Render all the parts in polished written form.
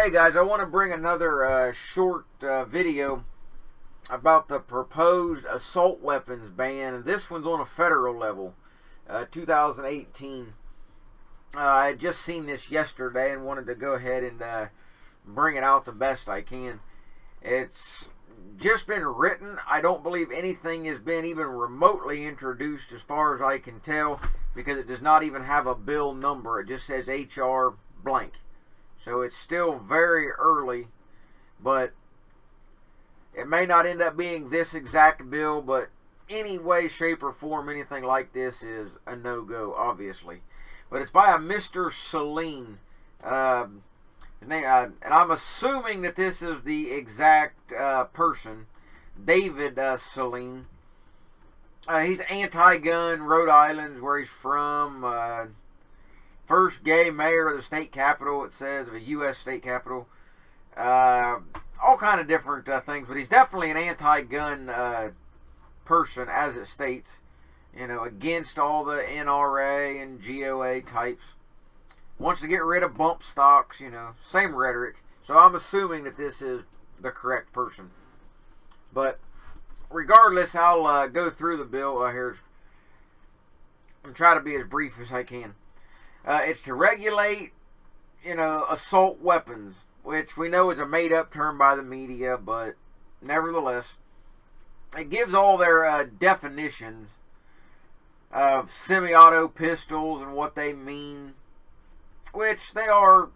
Hey guys, I want to bring another short video about the proposed assault weapons ban, and this one's on a federal level, 2018. I had just seen this yesterday and wanted to go ahead and bring it out the best I can. It's just been written. I don't believe anything has been even remotely introduced as far as I can tell, because it does not even have a bill number. It just says HR blank. So it's still very early, but it may not end up being this exact bill, but any way, shape, or form, anything like this is a no-go, obviously. But it's by a Mr. Saline. And I'm assuming that this is the exact person, David Saline. He's anti-gun, Rhode Island's where he's from. First gay mayor of the state capital, it says, of a U.S. state capital. All kind of different things, but he's definitely an anti-gun person, as it states. You know, against all the NRA and GOA types. Wants to get rid of bump stocks, you know, same rhetoric. So I'm assuming that this is the correct person. But regardless, I'll go through the bill here and try to be as brief as I can. It's to regulate, you know, assault weapons, which we know is a made-up term by the media, but nevertheless, it gives all their definitions of semi-auto pistols and what they mean, which they are,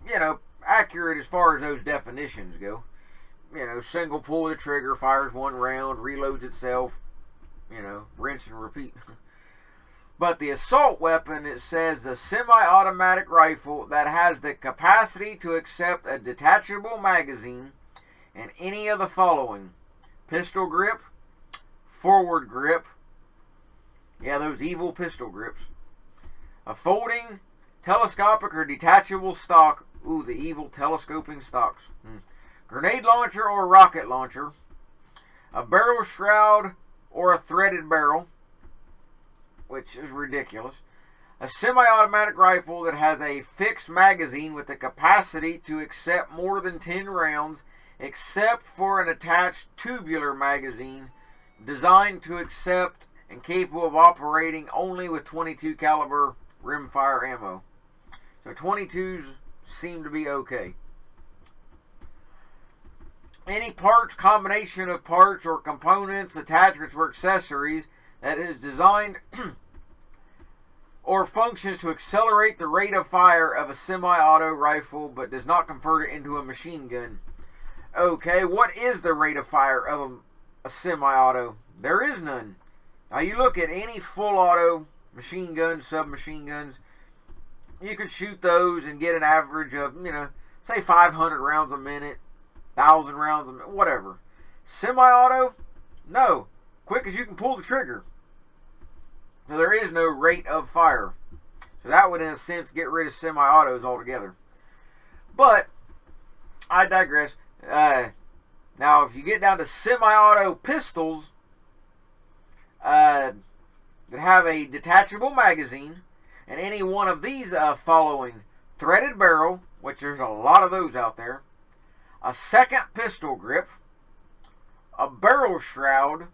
you know, accurate as far as those definitions go. You know, single pull of the trigger, fires one round, reloads itself, you know, rinse and repeat. But the assault weapon, it says a semi-automatic rifle that has the capacity to accept a detachable magazine and any of the following: pistol grip, forward grip, yeah, those evil pistol grips, a folding, telescopic or detachable stock, ooh, the evil telescoping stocks, grenade launcher or rocket launcher, a barrel shroud or a threaded barrel, which is ridiculous, a semi-automatic rifle that has a fixed magazine with the capacity to accept more than 10 rounds, except for an attached tubular magazine designed to accept and capable of operating only with 22 caliber rimfire ammo. So 22s seem to be okay. Any parts, combination of parts or components, attachments, or accessories that is designed or functions to accelerate the rate of fire of a semi-auto rifle but does not convert it into a machine gun. Okay, what is the rate of fire of a semi-auto? There is none. Now you look at any full auto machine guns, submachine guns, you can shoot those and get an average of, you know, say 500 rounds a minute, 1,000 rounds a minute, whatever. Semi-auto? No. Quick as you can pull the trigger. So there is no rate of fire. So that would, in a sense, get rid of semi-autos altogether. But I digress. Now, if you get down to semi-auto pistols that have a detachable magazine, and any one of these following: threaded barrel, which there's a lot of those out there, a second pistol grip, a barrel shroud,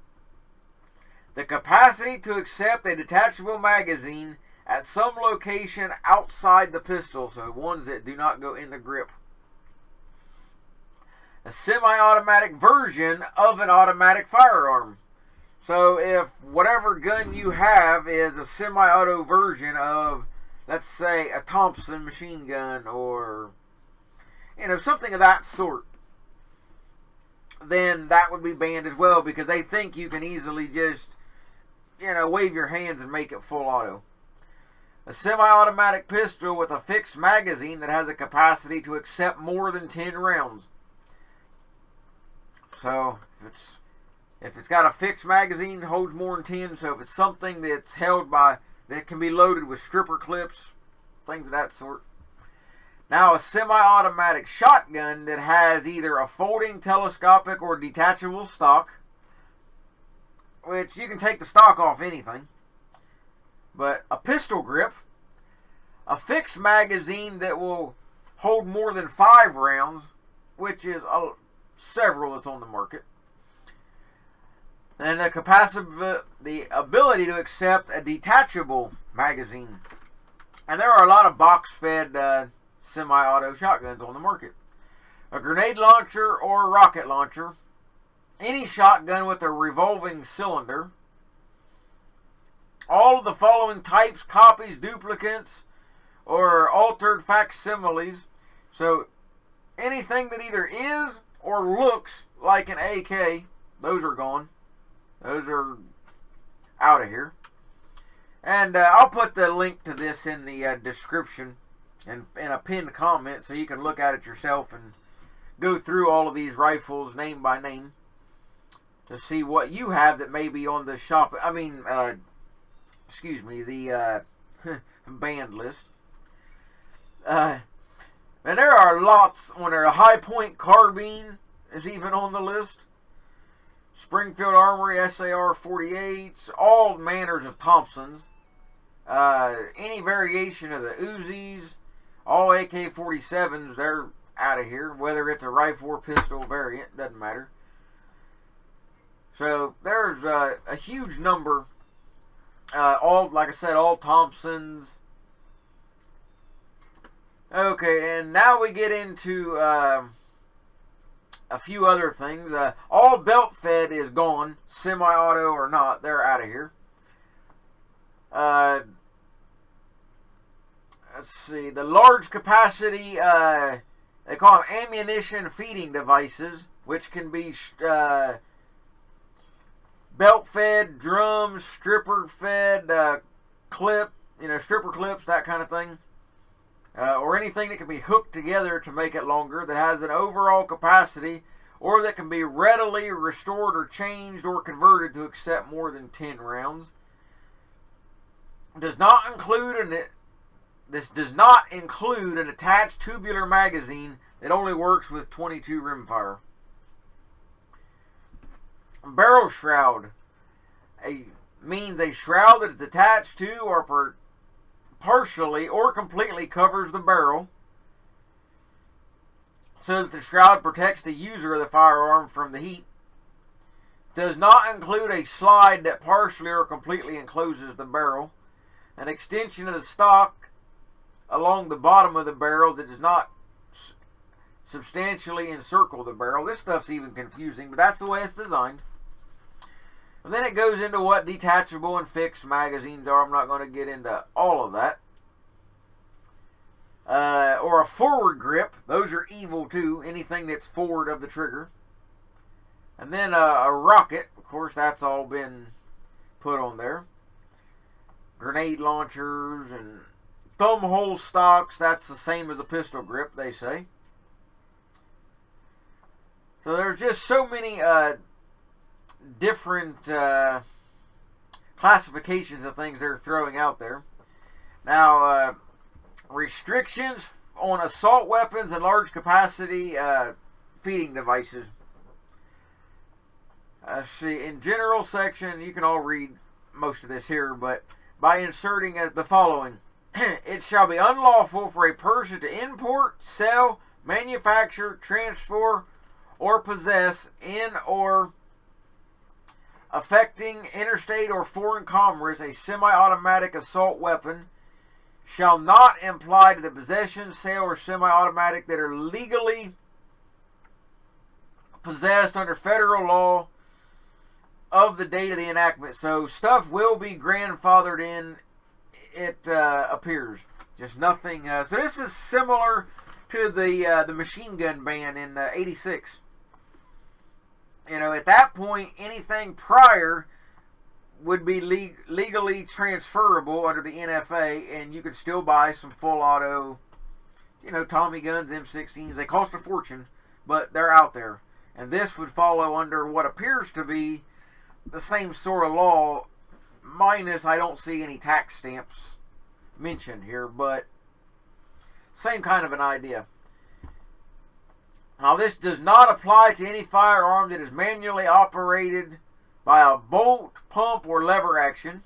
the capacity to accept a detachable magazine at some location outside the pistol, so ones that do not go in the grip, a semi-automatic version of an automatic firearm. So if whatever gun you have is a semi-auto version of, let's say, a Thompson machine gun, or, you know, something of that sort, then that would be banned as well, because they think you can easily just, you know, wave your hands and make it full auto. A semi-automatic pistol with a fixed magazine that has a capacity to accept more than 10 rounds. So if it's got a fixed magazine, holds more than 10. So if it's something that's held by, that can be loaded with stripper clips, things of that sort. Now, a semi-automatic shotgun that has either a folding, telescopic, or detachable stock, which you can take the stock off anything, but a pistol grip, a fixed magazine that will hold more than 5 rounds, which is several that's on the market. And the ability to accept a detachable magazine. And there are a lot of box-fed semi-auto shotguns on the market. A grenade launcher or a rocket launcher. Any shotgun with a revolving cylinder. All of the following types, copies, duplicates, or altered facsimiles. So anything that either is or looks like an AK, those are gone. Those are out of here. And I'll put the link to this in the description and in a pinned comment so you can look at it yourself and go through all of these rifles name by name to see what you have that may be on the the banned list. And there are lots on there. A high point carbine is even on the list. Springfield Armory SAR 48s, all manners of Thompsons, any variation of the Uzis, all AK-47s, they're out of here, whether it's a rifle or pistol variant, doesn't matter. So there's a huge number, like I said, all Thompsons. Okay, and now we get into a few other things. All belt fed is gone, semi-auto or not, they're out of here. Let's see, the large capacity, they call them ammunition feeding devices, which can be belt fed, drums, stripper fed, stripper clips, that kind of thing. Or anything that can be hooked together to make it longer, that has an overall capacity, or that can be readily restored or changed or converted to accept more than 10 rounds. This does not include an attached tubular magazine that only works with 22 rimfire. Barrel shroud means a shroud that is attached to or partially or completely covers the barrel so that the shroud protects the user of the firearm from the heat. Does not include a slide that partially or completely encloses the barrel. An extension of the stock along the bottom of the barrel that does not substantially encircle the barrel. This stuff's even confusing, but that's the way it's designed. And then it goes into what detachable and fixed magazines are. I'm not going to get into all of that. Or a forward grip. Those are evil too. Anything that's forward of the trigger. And then a rocket. Of course, that's all been put on there. Grenade launchers and thumb hole stocks. That's the same as a pistol grip, they say. So there's just so many different classifications of things they're throwing out there. Now, restrictions on assault weapons and large capacity feeding devices. See, in general section, you can all read most of this here, but by inserting the following: it shall be unlawful for a person to import, sell, manufacture, transfer, or possess in or affecting interstate or foreign commerce a semi-automatic assault weapon shall not imply to the possession, sale, or semi-automatic that are legally possessed under federal law of the date of the enactment. So stuff will be grandfathered in, it appears. Just nothing. So this is similar to the machine gun ban in '86. You know, at that point, anything prior would be legally transferable under the NFA, and you could still buy some full auto, Tommy guns, M16s. They cost a fortune, but they're out there. And this would follow under what appears to be the same sort of law, minus I don't see any tax stamps mentioned here, but same kind of an idea. Now, this does not apply to any firearm that is manually operated by a bolt, pump, or lever action.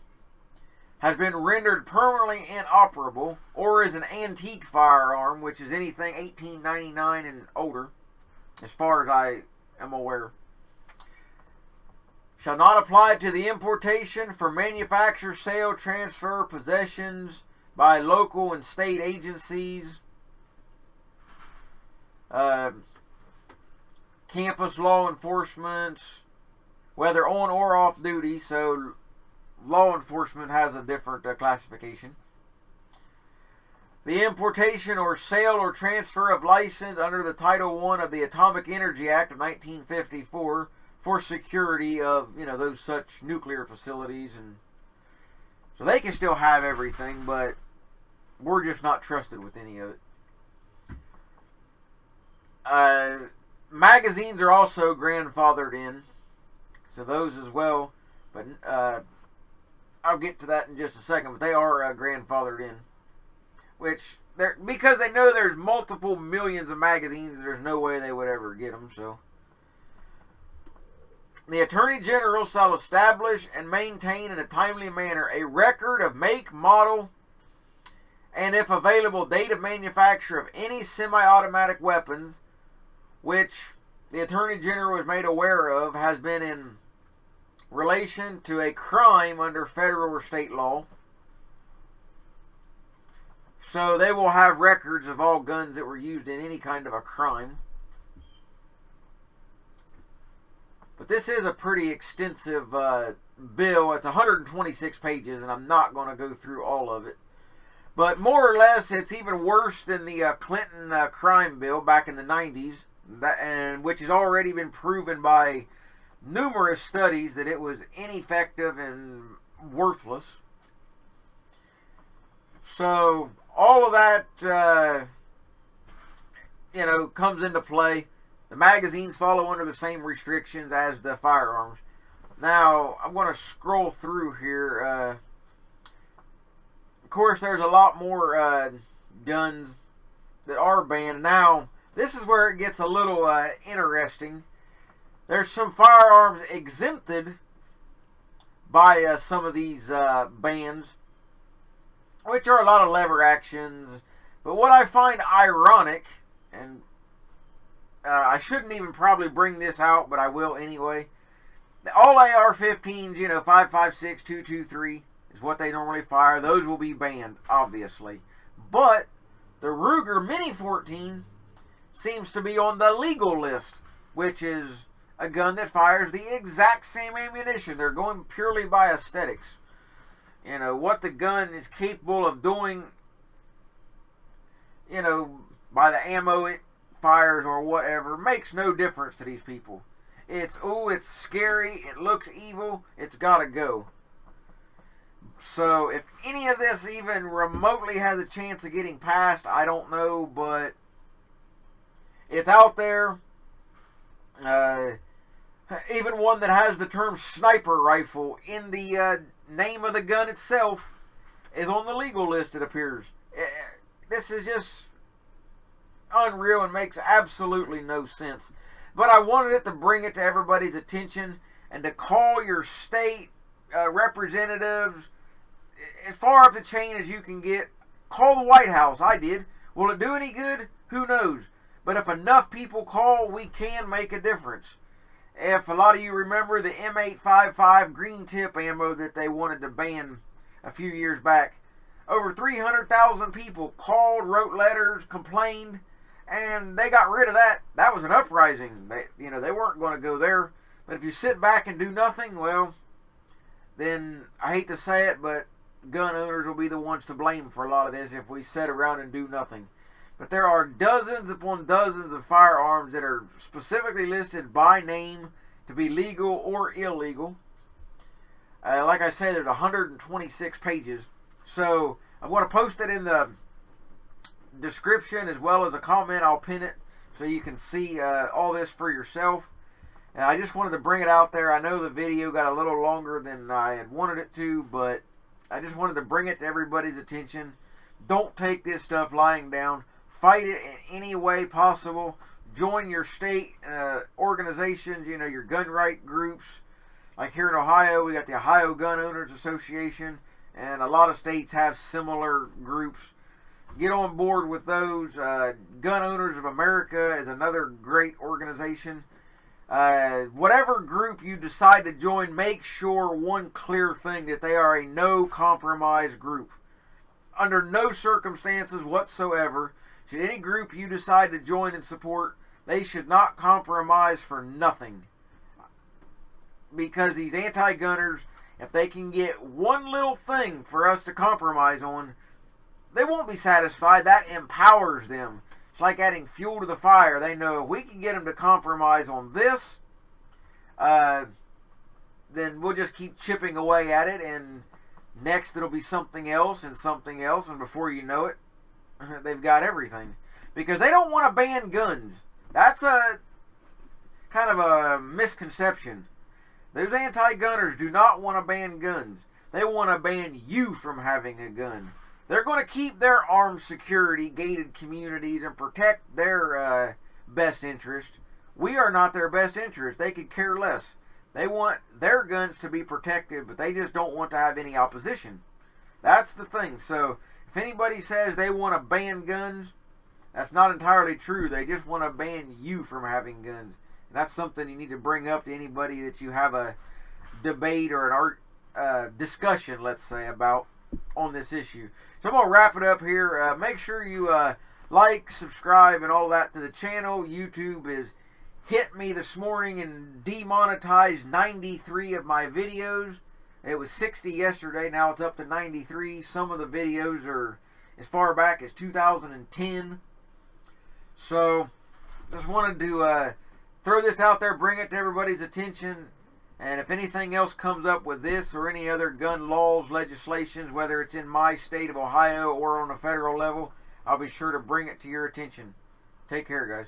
has been rendered permanently inoperable, or is an antique firearm, which is anything 1899 and older, as far as I am aware, shall not apply to the importation for manufacture, sale, transfer, possessions by local and state agencies, campus law enforcement, whether on or off duty. So law enforcement has a different classification. The importation or sale or transfer of license under the Title I of the Atomic Energy Act of 1954 for security of, those such nuclear facilities. And so they can still have everything, but we're just not trusted with any of it. Magazines are also grandfathered in, so those as well, but I'll get to that in just a second. But they are grandfathered in, which because they know there's multiple millions of magazines, there's no way they would ever get them. So the Attorney General shall establish and maintain in a timely manner a record of make, model, and if available, date of manufacture of any semi-automatic weapons which the Attorney General is made aware of has been in relation to a crime under federal or state law. So they will have records of all guns that were used in any kind of a crime. But this is a pretty extensive bill. It's 126 pages, and I'm not going to go through all of it. But more or less, it's even worse than the Clinton crime bill back in the 90s, which has already been proven by numerous studies that it was ineffective and worthless. So all of that, comes into play. The magazines follow under the same restrictions as the firearms. Now, I'm going to scroll through here. Of course, there's a lot more guns that are banned. Now, this is where it gets a little interesting. There's some firearms exempted by some of these bans, which are a lot of lever actions. But what I find ironic, and I shouldn't even probably bring this out, but I will anyway. All AR-15s, 5.56, 223 is what they normally fire. Those will be banned, obviously. But the Ruger Mini 14 seems to be on the legal list, which is a gun that fires the exact same ammunition. They're going purely by aesthetics. What the gun is capable of doing, by the ammo it fires or whatever, makes no difference to these people. It's scary, it looks evil, it's gotta go. So if any of this even remotely has a chance of getting passed, I don't know, but it's out there. Even one that has the term sniper rifle in the name of the gun itself is on the legal list, it appears. This is just unreal and makes absolutely no sense. But I wanted it to bring it to everybody's attention and to call your state representatives as far up the chain as you can get. Call the White House. I did. Will it do any good? Who knows? But if enough people call, we can make a difference. If a lot of you remember the M855 green tip ammo that they wanted to ban a few years back, over 300,000 people called, wrote letters, complained, and they got rid of that. That was an uprising. They weren't going to go there. But if you sit back and do nothing, well, then I hate to say it, but gun owners will be the ones to blame for a lot of this if we sit around and do nothing. But there are dozens upon dozens of firearms that are specifically listed by name to be legal or illegal. Like I said, there's 126 pages. So I'm going to post it in the description as well as a comment. I'll pin it so you can see all this for yourself. And I just wanted to bring it out there. I know the video got a little longer than I had wanted it to, but I just wanted to bring it to everybody's attention. Don't take this stuff lying down. Fight it in any way possible. Join your state organizations, your gun right groups. Like here in Ohio, we got the Ohio Gun Owners Association. and a lot of states have similar groups. Get on board with those. Gun Owners of America is another great organization. Whatever group you decide to join, make sure one clear thing, that they are a no compromise group. Under no circumstances whatsoever should any group you decide to join and support, they should not compromise for nothing. Because these anti-gunners, if they can get one little thing for us to compromise on, they won't be satisfied. That empowers them. It's like adding fuel to the fire. They know if we can get them to compromise on this, then we'll just keep chipping away at it, and next it'll be something else, and before you know it, they've got everything. Because they don't want to ban guns. That's a kind of a misconception. Those anti-gunners do not want to ban guns. They want to ban you from having a gun. They're going to keep their armed security, gated communities, and protect their best interest. We are not their best interest. They could care less. They want their guns to be protected, but they just don't want to have any opposition. That's the thing. So if anybody says they want to ban guns, that's not entirely true. They just want to ban you from having guns. And that's something you need to bring up to anybody that you have a debate or an discussion, let's say, about on this issue. So I'm going to wrap it up here. Make sure you like, subscribe, and all that to the channel. YouTube is hit me this morning and demonetized 93 of my videos. It was 60 yesterday. Now it's up to 93. Some of the videos are as far back as 2010. So just wanted to throw this out there, bring it to everybody's attention. And if anything else comes up with this or any other gun laws, legislations, whether it's in my state of Ohio or on a federal level, I'll be sure to bring it to your attention. Take care, guys.